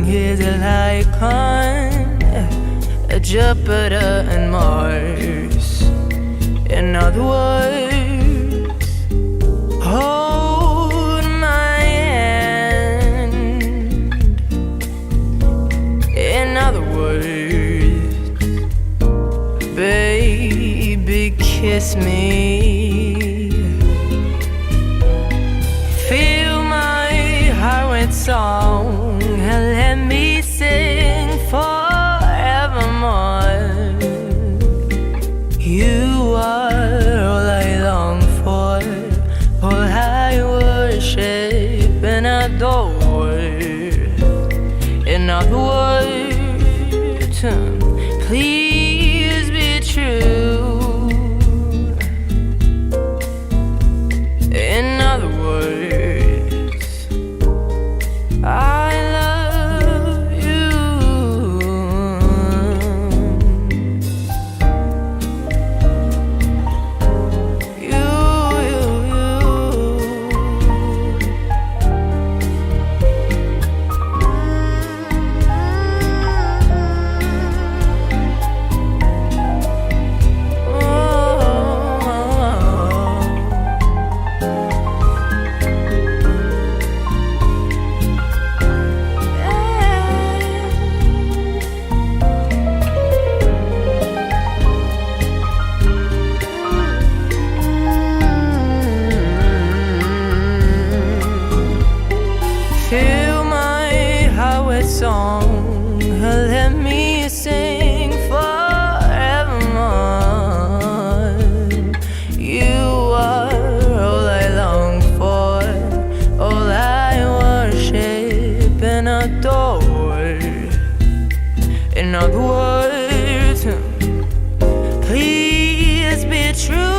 his like on Jupiter and Mars. In other words, hold my hand. In other words, baby, kiss me. Fill my heart with song and let me sing forevermore. You are all I long for, all I worship and adore. In other words, please be true. In other words, I love you. Fill my heart with song, let me sing forevermore. You are all I long for, all I worship and adore. In other words, please be true.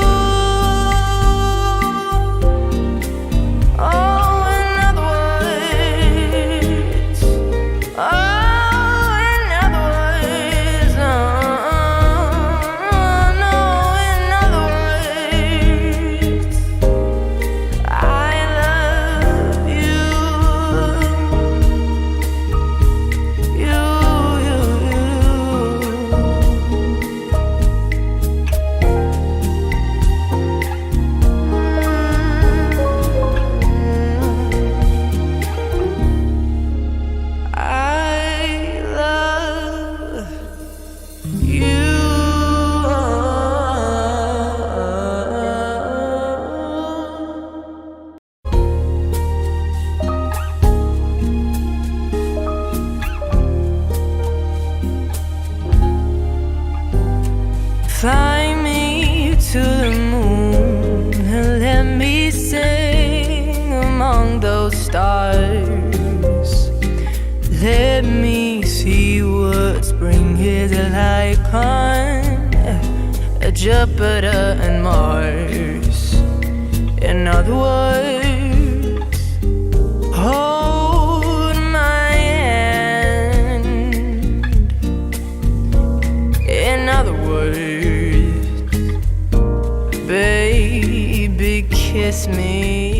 Fly me to the moon and let me sing among those stars. Let me see what spring is like on Jupiter and Mars. In other words, hold my hand. In other words, baby, kiss me.